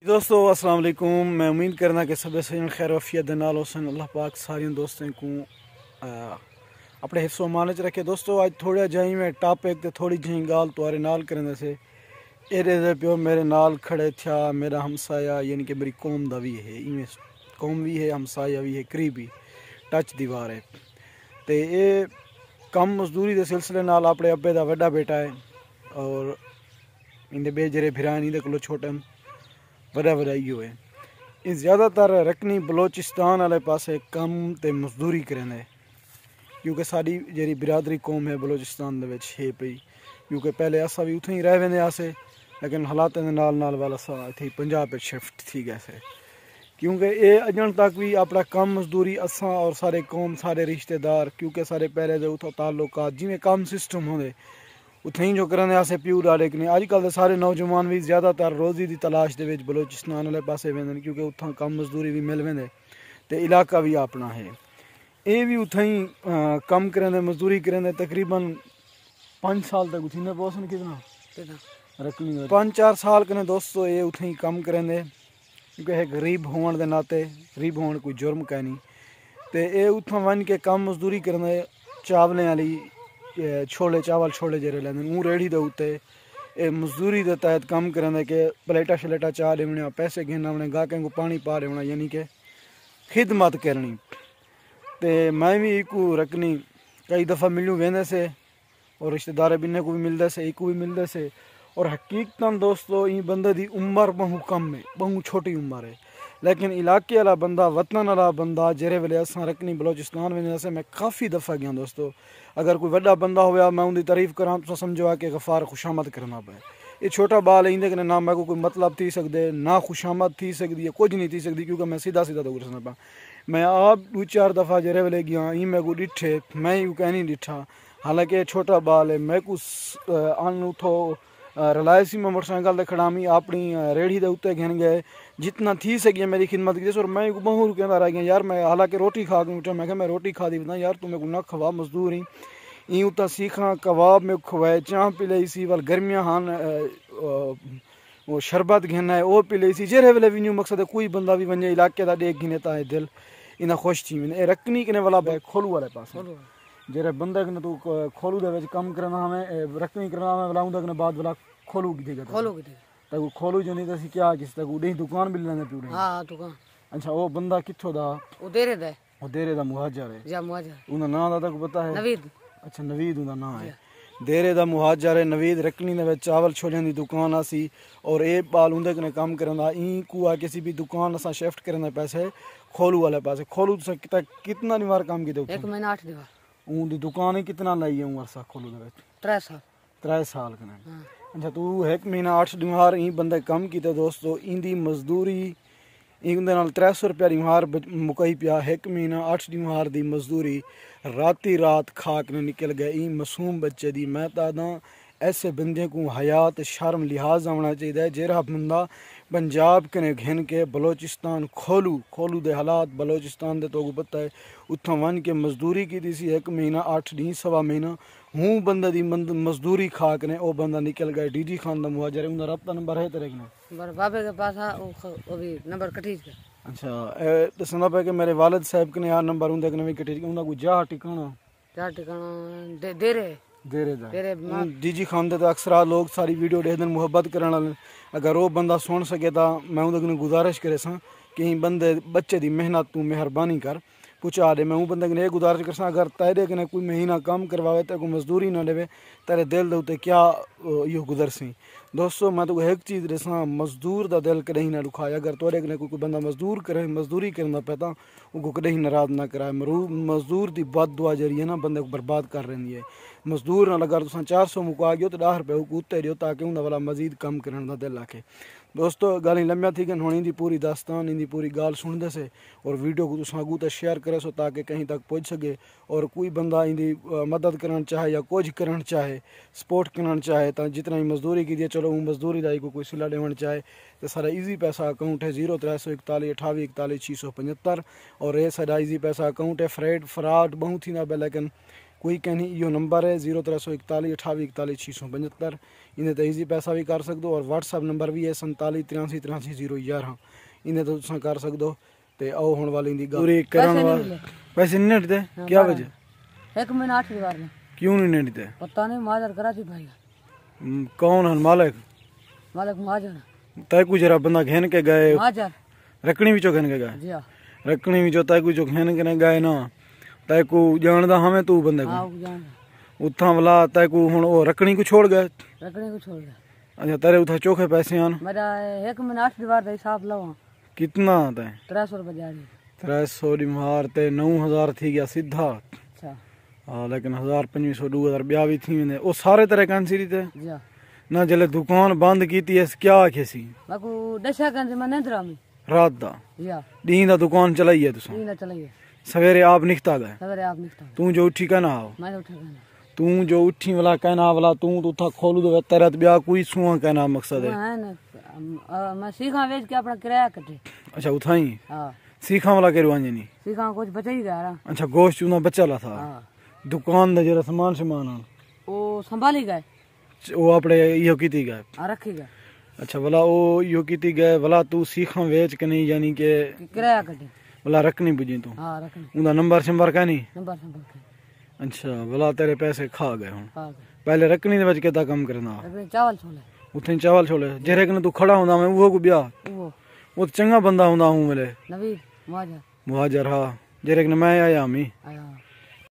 दोस्तों अस्सलाम वालेकुम। मैं उम्मीद करना कि सब सजन खैर वफियत दे नाल होसन। अल्लाह पाक सारे दोस्तों को अपने हिस्सों मान च रखे। दोस्तों आज थोड़ा जाई मैं टॉपिक ते थोड़ी जी गाल तुआरे नाल करने से एरे दे प्यो मेरे नाल खड़े था मेरा हमसाया यानी कि मेरी कौम दा भी है, इवें कौम भी है, हमसाया भी है, करीबी टच दीवार है। तो ये कम मजदूरी के सिलसिले नाल अपने अब्बे दा वड्डा बेटा है और इंदे बेजरे भिरान इंदे कोलो छोटे वड्डा वड्डा इहो है। ये ज़्यादातर रकनी बलोचिस्तान वाले पासे कम ते मजदूरी करेंदे क्योंकि साड़ी जी बिरादरी कौम है बलोचिस्तान दे विच है पई। क्योंकि पहले असा भी उत्थे ही रह वेंदे आसे लेकिन हालात दे नाल नाल वाल असा इत्थे पंजाब पे शिफ्ट थी गए से। क्योंकि ये अजन तक भी अपना कम मजदूरी असा और सारे कौम सारे रिश्तेदार क्योंकि सारे पहले दे उतो ताल्लुकात जिमें कम सिस्टम होंदे उत्थे ही जो करने आसे प्यू डाले कि अजकल के सारे नौजवान भी ज़्यादातर रोज़ी की तलाश के बलोचिस्तान वाले पासे वेंदे क्योंकि उत्थों कम मजदूरी भी मिल वेंदे ते इलाका भी अपना है। ये भी उत्थे ही कम करेंदे मजदूरी करेंदे तकरीबन 5 साल तक उठी ने पहुंचन कितना रखनी 5-4 साल कने दोस्तों ये उत्थे ही कम करेंदे क्योंकि है गरीब होने के नाते गरीब होने कोई जुर्म कह नहीं। तो ये उत्थों वन के कम मजदूरी करेंदे चावलें वाली छोले चावल छोले जरे लेंदे ऊँ रेड़ी दे उत्ते ये मजदूरी के तहत कम करेंदे कि प्लेटा शलेटा चाह देवने पैसे गिनना उन्हें गाहकें को पानी पा देवना यानी कि खिदमत करनी। तो मैं भी एक रखनी कई दफ़ा मिलूँ वेंदे से और रिश्तेदार बिन्ने को भी मिलते से एक भी मिलते से। और हकीकतन दोस्तों ये बंदे की उम्र बहु कम है, बहु छोटी उम्र है लेकिन इलाके वाला बंदा वतन वाला बंदा जेरे वेले असा रकनी बलोचिस्तान वेंदे से मैं काफ़ी दफ़ा गया दोस्तों। अगर कोई वड्डा बंदा होया मैं उनकी तारीफ करा तो समझो आ कि गफ़ार खुशामद करना पे। ये छोटा बाल है इंदे कने ना मैं को कोई मतलब थी सकते ना खुशामद थी सकती है कुछ नहीं थी सकती क्योंकि मैं सीधा सीधा तो दसना पा। मैं आप 2-4 दफ़ा जेरे वेले गया ई मैं को डिठे मैं ही कह नहीं डिठा हालांकि छोटा बाल है मैं कुछ अन उठो रिलायंस में मोटरसाइकिल से खड़ामी अपनी रेड़ी के उत्ते घिन गए जितना थी सकी मेरी खिदमत की। और मैं बहु कहता रह गया यार मैं हालांकि रोटी खा के उठा मैं रोटी खा दी बता यार तू मेरे को ना खवा मजदूर ही ई उतना सीखा कबाब में खवाए चाह पी ली सी वाल गर्मियाँ हाँ वो शरबत घिना है वो पी ली सी जेरे वेले भी मकसद है कोई बंदा भी वजे इलाके का देख घिने ता दिल इन्हें खुश थी वने रखनी कने वाला बैग खोलू वाले पास जेरे बंदे कने तू खोलू दे विच कम करना हमें रखनी करना हमें वाला उंदा कने बाद वाला खोलू की देगा खोलू की तक खोलू जो नहीं तसी क्या किस तक उड़ी दुकान भी लेने पूरे हां दुकान। अच्छा वो बंदा किथों दा वो देरे दा मुहाजिर है या मुहाजिर उनका नाम दा तक पता है नवीद। अच्छा नवीद उनका नाम है देरे दा मुहाजिर है नवीद रखनी दे चावल छोलियां दी दुकान आसी और ए बाल उंदे कने काम करना ई कुआ किसी भी दुकान असा शिफ्ट करने पैसे खोलू वाले पासे खोलू कितना निवार काम की 1 महीना 8 दिन ऊँ दी दुकान ही कितना लाई है अरसा खोलू दे 3 साल कने। अच्छा तू 1 महीना 8 दिन ई बंदे कम कीते दोस्तों इंदी मजदूरी इंदे नाल 300 रुपया दिहार मुकई पिया 1 महीना 8 दिहार दी मजदूरी राती रात खाक ने निकल गए ई मासूम बच्चे दी। मैं तादा ऐसे बंदे को हयात शर्म लिहाज आना चाहिए जेरा बंदा पंजाब कने घिन के बलोचिस्तान खोलू दे हालात बलोचिस्तान दे तो पता है उत्थों वन के मजदूरी की सी 1 महीना 8 दिन 1.25 महीना हूँ बंदे दी मजदूरी खा के वो बंदा निकल गए डीजी खान दा मुहाजिर उनका रब्ता नंबर है तेरे कने बाबे के पास वो भी नंबर कटीज का। अच्छा दसना पे कि मेरे वालिद साहब कने यार नंबर उनदे कने भी कटीज उनका कोई जा ठिकाना देरे दा डीजी खान दे अक्सर लोग सारी वीडियो देखते मुहब्बत करने वाले अगर वो बंदा सुन सके तो मैं उनके गुजारिश करे सा कि बंदे बच्चे की मेहनत तू मेहरबानी कर पुचा दे। मैं वो बंदे ने गुजारिश कर अगर तेरे कने कोई महीना काम करवावे तो कोई मजदूरी ना देवे तेरे दिल दे उत्ते क्या यो गुजरसी। दोस्तों मैं तो एक चीज़ दसा मजदूर का दिल कहीं ना दुखाए अगर तोरे कने कोई बंदा मजदूरी करना पे तो वो कहीं नाराज ना कराए। मजदूर की बद दुआ जरी है ना बंदे को बर्बाद कर रही है। मजदूर नाल अगर तुम 400 मुका गयो तो 10 रुपये उत्ते दियो ताकि उनका वाला मजीद कम करने का दिल आखे। दोस्तों गल लम्बिया थी कि हुण इंदी पूरी दास्तान इंदी पूरी गाल सुनते से और वीडियो को तुम अगू तक शेयर करे सो ताकि कहीं तक पहुँच सके और कोई बंदा इंदी मदद करना चाहे या कुछ करना चाहे सपोर्ट करना चाहे तो जितना ही मजदूरी की चलो वो मजदूरी का कोई सिला देना चाहे तो सारा ईजी पैसा अकाउंट है 0341 28 41 675 और ये सारा ईजी पैसा अकाउंट है फ्रेड फ्रॉड बहुत ही ना लेकिन कोई कहनी यो नंबर है 0341 28 41 675 इन्हें तो ईजी पैसा भी कर सकते हो और व्हाट्सएप नंबर भी है 47 83 83 011 इन्हें तो तुम कर सकते हो। ते आओ हुण वाली दी पूरी करन वाले पैसे नहीं देते क्या वजह? एक महीना 8 बार में क्यों नहीं देते? पता नहीं, महाजर कराची भाई। कौन है मालिक? मालिक महाजर तय कुछ जरा बंदा घेन के गए महाजर रखनी भी घेन के गए। जी हां, रखनी भी तय कुछ घेन के गए ना तय को जानदा हमें तू बंदे हां को जान उथा वाला तय को हुण ओ रखनी को छोड़ गए। रखने को छोड़ गया। अच्छा तेरे उथा चोखे पैसे आन मेरा एक महीना 8 बार का हिसाब लाओ कितना तय? 300 रुपए जा रही। 300 दी मार ते 9000 थी गया सीधा। अच्छा हाँ लेकिन 1500 2000 ब्याह भी थी वेंदे ओ सारे तरह कान सीरी ते जी हां ना जले दुकान बंद कीती है क्या आखेसी बाकू दशा कंज में नेंद्रा में रात दा जी हां दी दा दुकान चलाई है तुसा तीन चलाइए सवेरे आप निकता गए सवेरे आप निकता तू जो उठी कहना आओ मैं उठा गया तू जो उठी वाला कहना वाला तू तो था खोलू दो तरत ब्याह कोई सुआ कहना मकसद है है ना मैं सीखा वेच के अपना किराया कटे। अच्छा उठाई हां सीखा वाला करवानी नहीं सीखा कुछ बचा ही गया। अच्छा गोश्त चूना बच्चा था हां दुकान दा जरा सामान सामान वो संभाली गए वो अपने यो कीती गए रखी गए। अच्छा भला वो यो कीती गए भला तू सीखा वेच के नहीं यानी के किराया कटे भला रखनी बुझी तू हां रखनी उनका नंबर शंबर का नहीं नंबर संभाल अच्छा भला तेरे पैसे खा गए हुन हां पहले रखनी दे बच के ता काम करना रखनी चावल छोले उथे चावल छोले जेरे कने तू खड़ा हुंदा मैं वो को ब्याह वो वो चंगा बंदा हुंदा हूं मेरे नबी महाजर मुहाजर हा जेरे कने मैं आया मी आया